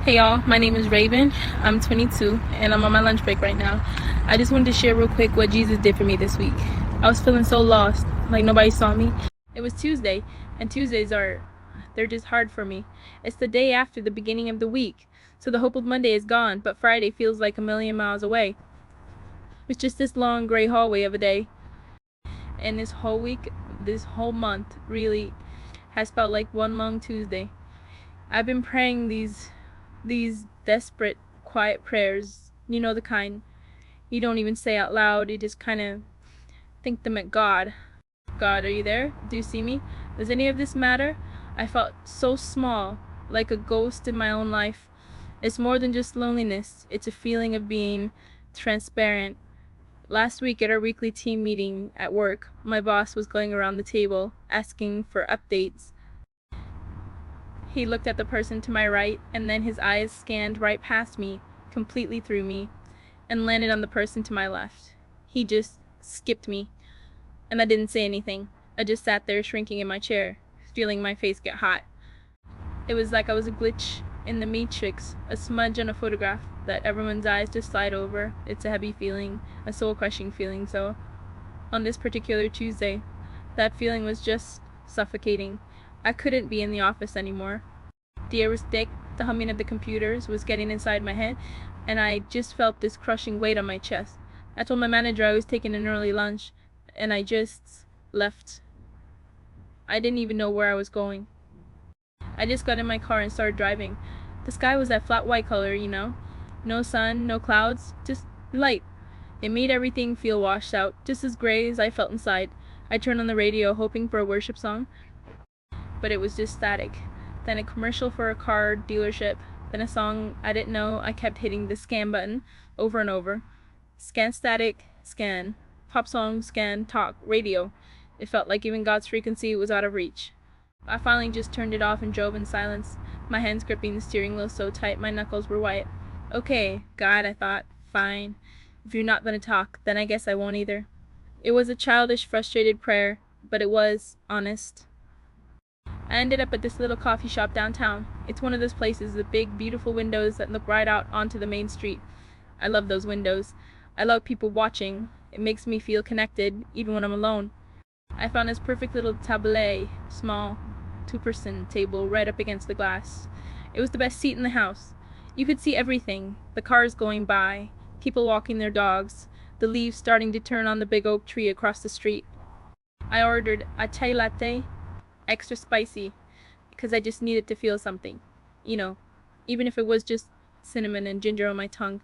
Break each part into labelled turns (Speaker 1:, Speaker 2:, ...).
Speaker 1: Hey y'all, my name is Raven. I'm 22 and I'm on my lunch break right now. I just wanted to share real quick what Jesus did for me this week. I was feeling so lost, like nobody saw me. It was Tuesday, and they're just hard for me. It's the day after the beginning of the week, so the hope of Monday is gone, but Friday feels like a million miles away. It's just this long gray hallway of a day, and this whole week, this whole month really has felt like one long Tuesday. I've been praying these desperate, quiet prayers. You know, the kind you don't even say out loud, you just kind of think them at God. God, are you there? Do you see me? Does any of this matter? I felt so small, like a ghost in my own life. It's more than just loneliness, it's a feeling of being transparent. Last week at our weekly team meeting at work, my boss was going around the table asking for updates. He looked at the person to my right, and then his eyes scanned right past me, completely through me, and landed on the person to my left. He just skipped me, and I didn't say anything. I just sat there shrinking in my chair, feeling my face get hot. It was like I was a glitch in the matrix, a smudge on a photograph that everyone's eyes just slide over. It's a heavy feeling, a soul-crushing feeling, so on this particular Tuesday, that feeling was just suffocating. I couldn't be in the office anymore. The air was thick, the humming of the computers was getting inside my head, and I just felt this crushing weight on my chest. I told my manager I was taking an early lunch, and I just left. I didn't even know where I was going. I just got in my car and started driving. The sky was that flat white color, you know? No sun, no clouds, just light. It made everything feel washed out, just as gray as I felt inside. I turned on the radio hoping for a worship song, but it was just static. Then a commercial for a car dealership, then a song I didn't know. I kept hitting the scan button over and over. Scan static, scan. Pop song, scan, talk, radio. It felt like even God's frequency was out of reach. I finally just turned it off and drove in silence, my hands gripping the steering wheel so tight my knuckles were white. Okay, God, I thought, fine. If you're not gonna talk, then I guess I won't either. It was a childish, frustrated prayer, but it was honest. I ended up at this little coffee shop downtown. It's one of those places with big, beautiful windows that look right out onto the main street. I love those windows. I love people watching. It makes me feel connected, even when I'm alone. I found this perfect little table, small, two-person table right up against the glass. It was the best seat in the house. You could see everything, the cars going by, people walking their dogs, the leaves starting to turn on the big oak tree across the street. I ordered a chai latte, extra spicy, because I just needed to feel something. You know, even if it was just cinnamon and ginger on my tongue.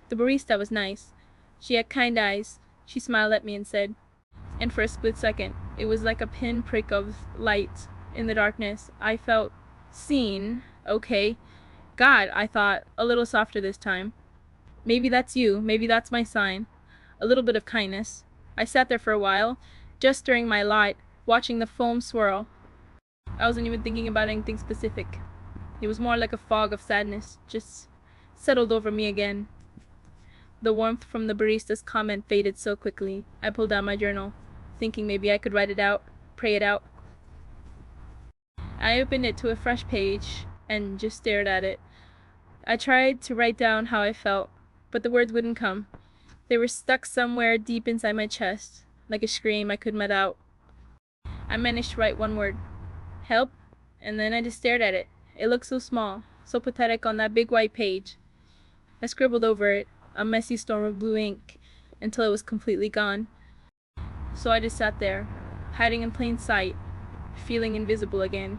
Speaker 1: The barista was nice. She had kind eyes. She smiled at me and said, and for a split second, it was like a pinprick of light in the darkness. I felt seen. Okay. God, I thought, a little softer this time. Maybe that's you. Maybe that's my sign. A little bit of kindness. I sat there for a while, just stirring my light, watching the foam swirl. I wasn't even thinking about anything specific. It was more like a fog of sadness, just settled over me again. The warmth from the barista's comment faded so quickly. I pulled out my journal, thinking maybe I could write it out, pray it out. I opened it to a fresh page and just stared at it. I tried to write down how I felt, but the words wouldn't come. They were stuck somewhere deep inside my chest, like a scream I couldn't let out. I managed to write one word, help, and then I just stared at it. It looked so small, so pathetic on that big white page. I scribbled over it, a messy storm of blue ink, until it was completely gone. So I just sat there, hiding in plain sight, feeling invisible again.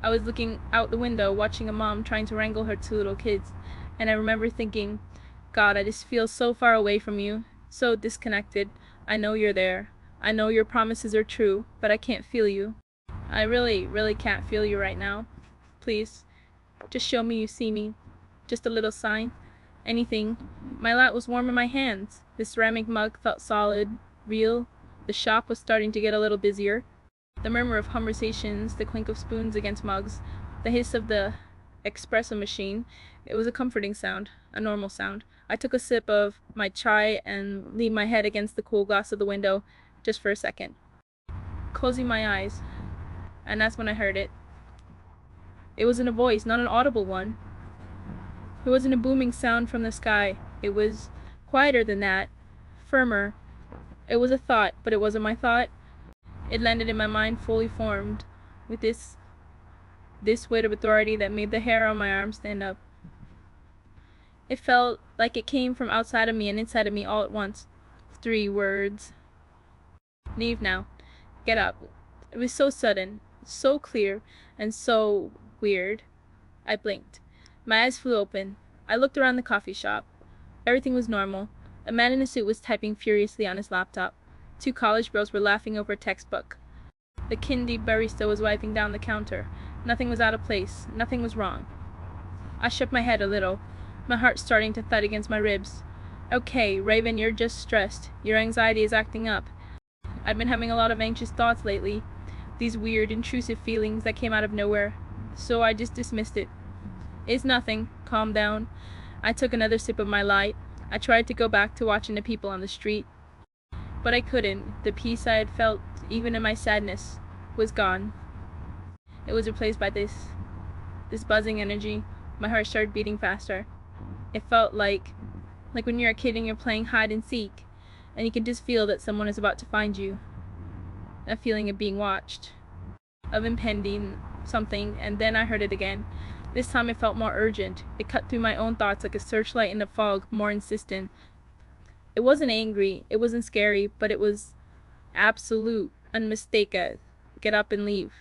Speaker 1: I was looking out the window, watching a mom trying to wrangle her two little kids, and I remember thinking, God, I just feel so far away from you, so disconnected. I know you're there. I know your promises are true, but I can't feel you. I really, really can't feel you right now. Please, just show me you see me. Just a little sign. Anything. My light was warm in my hands. The ceramic mug felt solid, real. The shop was starting to get a little busier. The murmur of conversations, the clink of spoons against mugs, the hiss of the espresso machine. It was a comforting sound, a normal sound. I took a sip of my chai and leaned my head against the cool glass of the window, just for a second. Closing my eyes, and that's when I heard it. It wasn't a voice, not an audible one. It wasn't a booming sound from the sky. It was quieter than that, firmer. It was a thought, but it wasn't my thought. It landed in my mind fully formed, with this weight of authority that made the hair on my arm stand up. It felt like it came from outside of me and inside of me all at once. 3 words. Leave now. Get up. It was so sudden, so clear, and so weird. I blinked. My eyes flew open. I looked around the coffee shop. Everything was normal. A man in a suit was typing furiously on his laptop. 2 college bros were laughing over a textbook. The kindy barista was wiping down the counter. Nothing was out of place. Nothing was wrong. I shook my head a little, my heart starting to thud against my ribs. Okay, Raven, you're just stressed. Your anxiety is acting up. I'd been having a lot of anxious thoughts lately. These weird, intrusive feelings that came out of nowhere. So I just dismissed it. It's nothing. Calm down. I took another sip of my light. I tried to go back to watching the people on the street. But I couldn't. The peace I had felt, even in my sadness, was gone. It was replaced by this buzzing energy. My heart started beating faster. It felt like when you're a kid and you're playing hide and seek, and you can just feel that someone is about to find you. A feeling of being watched, of impending something, and then I heard it again. This time it felt more urgent. It cut through my own thoughts like a searchlight in the fog, more insistent. It wasn't angry, it wasn't scary, but it was absolute, unmistakable. Get up and leave.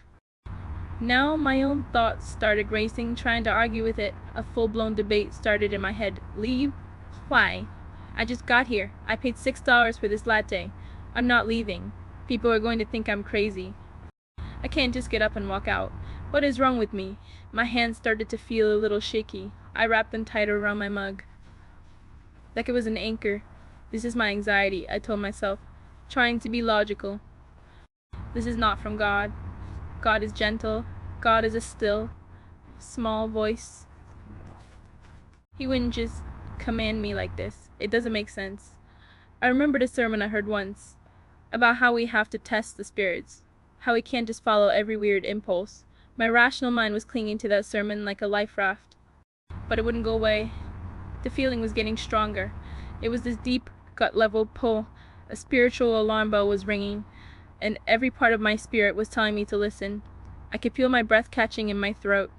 Speaker 1: Now my own thoughts started racing, trying to argue with it. A full-blown debate started in my head. Leave? Why? I just got here. I paid $6 for this latte. I'm not leaving. People are going to think I'm crazy. I can't just get up and walk out. What is wrong with me? My hands started to feel a little shaky. I wrapped them tighter around my mug, like it was an anchor. This is my anxiety, I told myself, trying to be logical. This is not from God. God is gentle. God is a still, small voice. He wouldn't just command me like this. It doesn't make sense. I remembered a sermon I heard once about how we have to test the spirits, how we can't just follow every weird impulse. My rational mind was clinging to that sermon like a life raft, but it wouldn't go away. The feeling was getting stronger. It was this deep, gut-level pull. A spiritual alarm bell was ringing, and every part of my spirit was telling me to listen. I could feel my breath catching in my throat.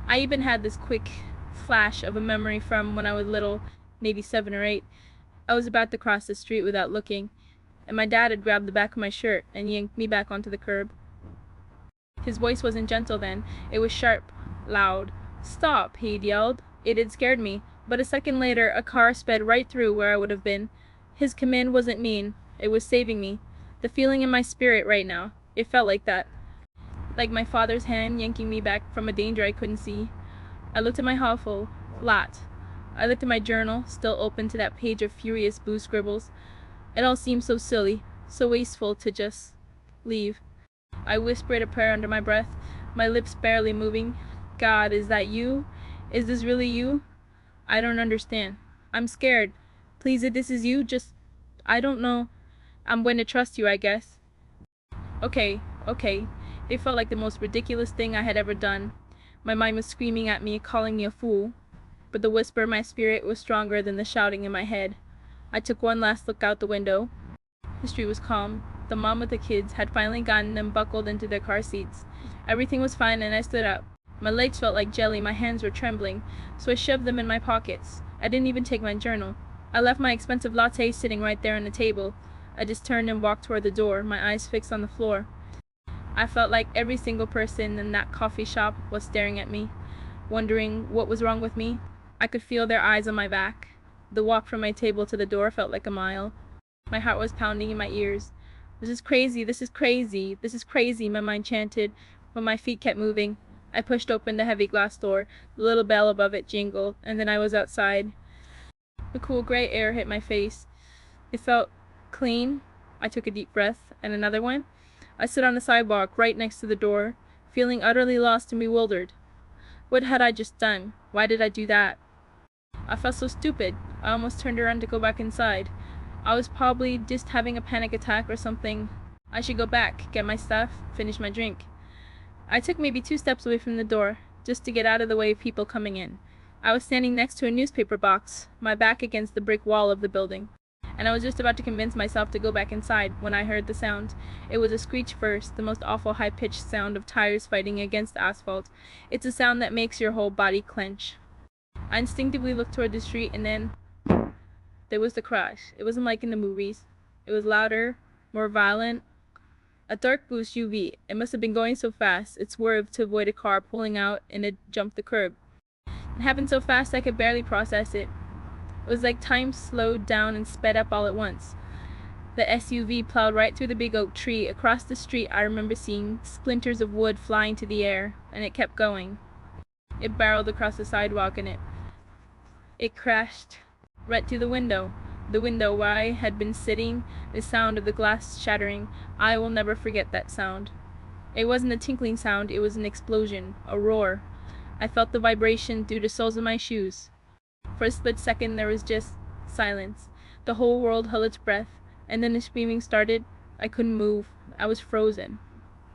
Speaker 1: I even had this quick flash of a memory from when I was little, maybe 7 or 8. I was about to cross the street without looking, and my dad had grabbed the back of my shirt and yanked me back onto the curb. His voice wasn't gentle then. It was sharp, loud. "Stop," he'd yelled. It had scared me, but a second later a car sped right through where I would have been. His command wasn't mean. It was saving me. The feeling in my spirit right now, it felt like that. Like my father's hand yanking me back from a danger I couldn't see. I looked at my hovel, flat. I looked at my journal, still open to that page of furious blue scribbles. It all seemed so silly, so wasteful to just leave. I whispered a prayer under my breath, my lips barely moving. God, is that you? Is this really you? I don't understand. I'm scared. Please, if this is you, just, I don't know. I'm going to trust you, I guess. Okay. It felt like the most ridiculous thing I had ever done. My mind was screaming at me, calling me a fool. But the whisper in my spirit was stronger than the shouting in my head. I took one last look out the window. The street was calm. The mom with the kids had finally gotten them buckled into their car seats. Everything was fine and I stood up. My legs felt like jelly, my hands were trembling, so I shoved them in my pockets. I didn't even take my journal. I left my expensive latte sitting right there on the table. I just turned and walked toward the door, my eyes fixed on the floor. I felt like every single person in that coffee shop was staring at me, wondering what was wrong with me. I could feel their eyes on my back. The walk from my table to the door felt like a mile. My heart was pounding in my ears. This is crazy, this is crazy, this is crazy, my mind chanted, but my feet kept moving. I pushed open the heavy glass door. The little bell above it jingled, and then I was outside. The cool gray air hit my face. It felt clean. I took a deep breath, and another one. I stood on the sidewalk right next to the door, feeling utterly lost and bewildered. What had I just done? Why did I do that? I felt so stupid. I almost turned around to go back inside. I was probably just having a panic attack or something. I should go back, get my stuff, finish my drink. I took maybe 2 steps away from the door. just to get out of the way of people coming in. I was standing next to a newspaper box, my back against the brick wall of the building, and I was just about to convince myself to go back inside when I heard the sound. It was a screech first, the most awful high-pitched sound of tires fighting against asphalt. It's a sound that makes your whole body clench. I instinctively looked toward the street, and then there was the crash. It wasn't like in the movies. It was louder, more violent. A dark blue SUV. It must have been going so fast, it swerved to avoid a car pulling out, and it jumped the curb. It happened so fast I could barely process it. It was like time slowed down and sped up all at once. The SUV plowed right through the big oak tree. Across the street I remember seeing splinters of wood flying to the air, and it kept going. It barreled across the sidewalk, and it crashed right to the window where I had been sitting. The sound of the glass shattering. I will never forget that sound. It wasn't a tinkling sound, it was an explosion, a roar. I felt the vibration through the soles of my shoes. For a split second there was just silence. The whole world held its breath, and then the screaming started. I couldn't move. I was frozen.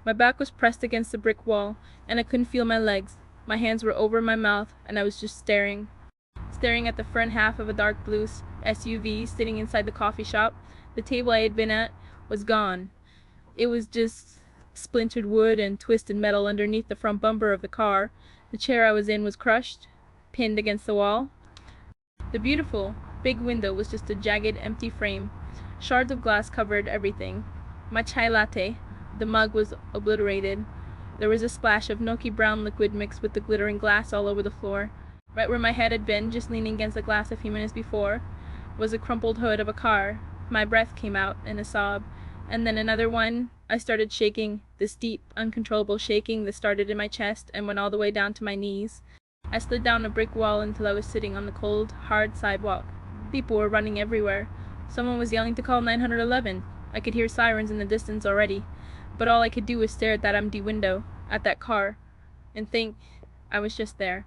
Speaker 1: My back was pressed against the brick wall, and I couldn't feel my legs. My hands were over my mouth, and I was just staring at the front half of a dark blue SUV sitting inside the coffee shop. The table I had been at was gone. It was just splintered wood and twisted metal underneath the front bumper of the car. The chair I was in was crushed, pinned against the wall. The beautiful, big window was just a jagged, empty frame. Shards of glass covered everything. My chai latte, the mug was obliterated. There was a splash of milky brown liquid mixed with the glittering glass all over the floor. Right where my head had been, just leaning against the glass a few minutes before, was a crumpled hood of a car. My breath came out in a sob, and then another one. I started shaking, this deep, uncontrollable shaking that started in my chest and went all the way down to my knees. I slid down a brick wall until I was sitting on the cold, hard sidewalk. People were running everywhere. Someone was yelling to call 911. I could hear sirens in the distance already, but all I could do was stare at that empty window, at that car, and think I was just there.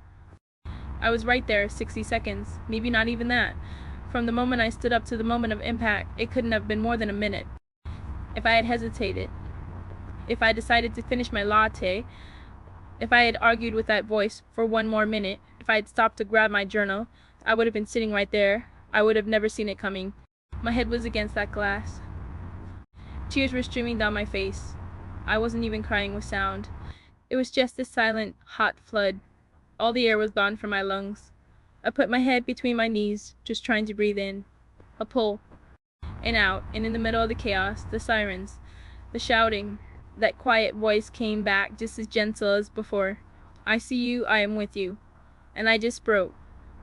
Speaker 1: I was right there, 60 seconds, maybe not even that. From the moment I stood up to the moment of impact, it couldn't have been more than a minute. If I had hesitated, if I decided to finish my latte, if I had argued with that voice for one more minute, if I had stopped to grab my journal, I would have been sitting right there. I would have never seen it coming. My head was against that glass. Tears were streaming down my face. I wasn't even crying with sound. It was just a silent, hot flood. All the air was gone from my lungs. I put my head between my knees, just trying to breathe in. A pull, and out, and in the middle of the chaos, the sirens, the shouting. That quiet voice came back just as gentle as before. I see you, I am with you. And I just broke.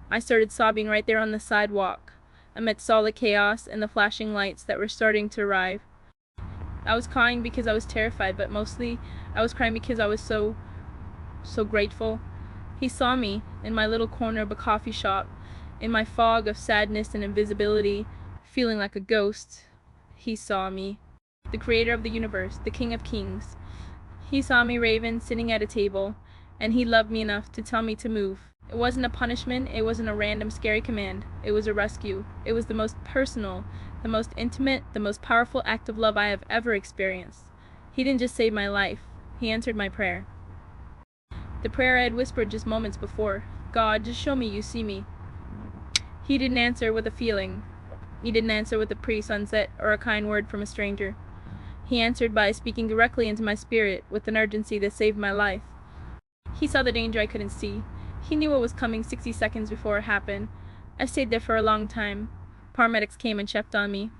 Speaker 1: I started sobbing right there on the sidewalk, amidst all the chaos and the flashing lights that were starting to arrive. I was crying because I was terrified, but mostly I was crying because I was so grateful. He saw me in my little corner of a coffee shop, in my fog of sadness and invisibility, feeling like a ghost. He saw me, the creator of the universe, the king of kings. He saw me, Raven, sitting at a table, and he loved me enough to tell me to move. It wasn't a punishment, it wasn't a random scary command. It was a rescue. It was the most personal, the most intimate, the most powerful act of love I have ever experienced. He didn't just save my life, he answered my prayer. The prayer I had whispered just moments before. God, just show me you see me. He didn't answer with a feeling. He didn't answer with a pretty sunset or a kind word from a stranger. He answered by speaking directly into my spirit with an urgency that saved my life. He saw the danger I couldn't see. He knew what was coming 60 seconds before it happened. I stayed there for a long time. Paramedics came and checked on me.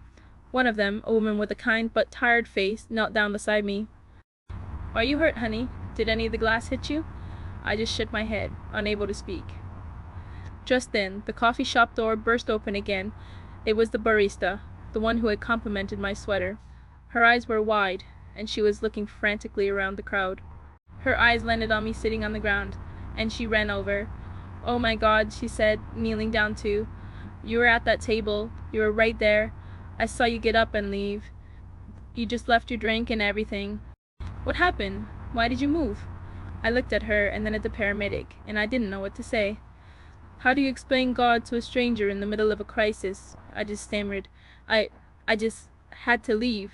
Speaker 1: One of them, a woman with a kind but tired face, knelt down beside me. Are you hurt, honey? Did any of the glass hit you? I just shook my head, unable to speak. Just then, the coffee shop door burst open again. It was the barista, the one who had complimented my sweater. Her eyes were wide, and she was looking frantically around the crowd. Her eyes landed on me sitting on the ground, and she ran over. Oh my God, she said, kneeling down too. You were at that table. You were right there. I saw you get up and leave. You just left your drink and everything. What happened? Why did you move? I looked at her and then at the paramedic, and I didn't know what to say. How do you explain God to a stranger in the middle of a crisis? I just stammered. I just had to leave.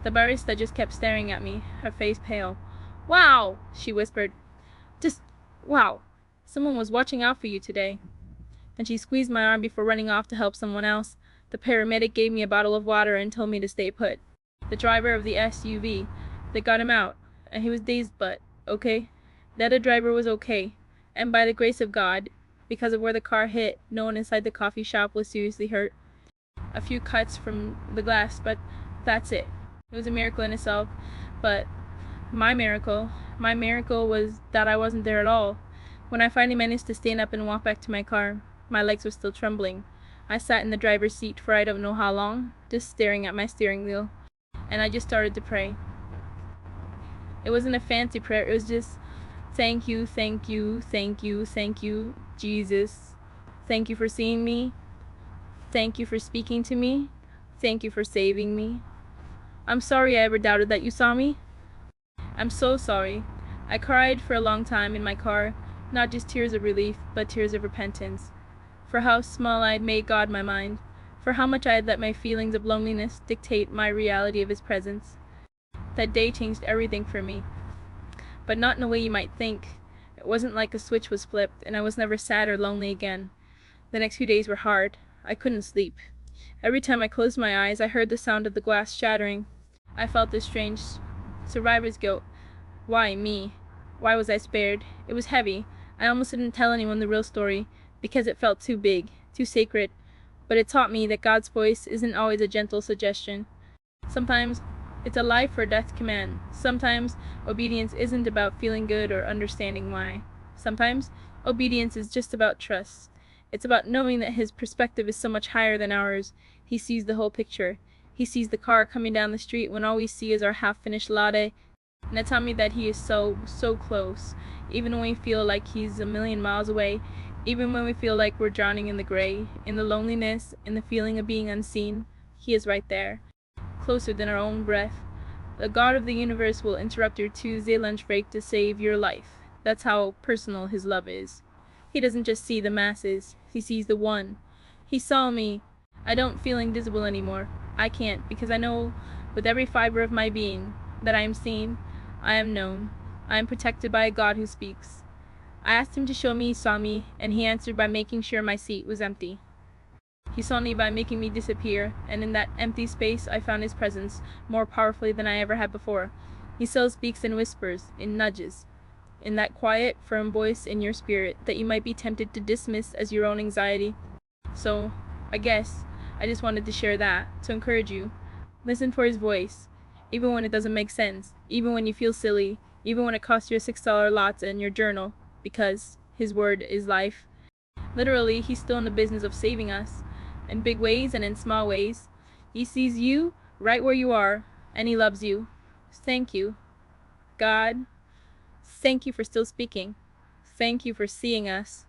Speaker 1: The barista just kept staring at me, her face pale. Wow, she whispered. Just Wow, someone was watching out for you today." And she squeezed my arm before running off to help someone else. The paramedic gave me a bottle of water and told me to stay put. The driver of the SUV, they got him out, and he was dazed but okay. The other driver was okay, and by the grace of God, because of where the car hit, no one inside the coffee shop was seriously hurt. A few cuts from the glass, but that's it. It was a miracle in itself, but my miracle was that I wasn't there at all. When I finally managed to stand up and walk back to my car, my legs were still trembling. I sat in the driver's seat for I don't know how long, just staring at my steering wheel, and I just started to pray. It wasn't a fancy prayer, it was just thank you, thank you, thank you, thank you, Jesus. Thank you for seeing me. Thank you for speaking to me. Thank you for saving me. I'm sorry I ever doubted that you saw me. I'm so sorry. I cried for a long time in my car, not just tears of relief, but tears of repentance, for how small I had made God my mind, for how much I had let my feelings of loneliness dictate my reality of His presence. That day changed everything for me, but not in a way you might think. It wasn't like a switch was flipped, and I was never sad or lonely again. The next few days were hard. I couldn't sleep. Every time I closed my eyes, I heard the sound of the glass shattering. I felt this strange survivor's guilt. Why me? Why was I spared? It was heavy. I almost didn't tell anyone the real story, because it felt too big, too sacred. But it taught me that God's voice isn't always a gentle suggestion. Sometimes it's a life or death command. Sometimes obedience isn't about feeling good or understanding why. Sometimes obedience is just about trust. It's about knowing that His perspective is so much higher than ours. He sees the whole picture. He sees the car coming down the street when all we see is our half-finished latte. And it taught me that He is so, so close, even when we feel like He's a million miles away, even when we feel like we're drowning in the gray, in the loneliness, in the feeling of being unseen. He is right there, closer than our own breath. The God of the universe will interrupt your Tuesday lunch break to save your life. That's how personal His love is. He doesn't just see the masses, He sees the one. He saw me. I don't feel invisible anymore. I can't, because I know with every fiber of my being that I am seen, I am known. I am protected by a God who speaks. I asked Him to show me He saw me, and He answered by making sure my seat was empty. He saw me by making me disappear, and in that empty space I found His presence more powerfully than I ever had before. He still speaks in whispers, in nudges, in that quiet, firm voice in your spirit that you might be tempted to dismiss as your own anxiety. So, I guess, I just wanted to share that, to encourage you. Listen for His voice, even when it doesn't make sense, even when you feel silly, even when it costs you a $6 latte in your journal, because His word is life. Literally, He's still in the business of saving us, in big ways and in small ways. He sees you right where you are, and He loves you. Thank you, God. Thank you for still speaking. Thank you for seeing us.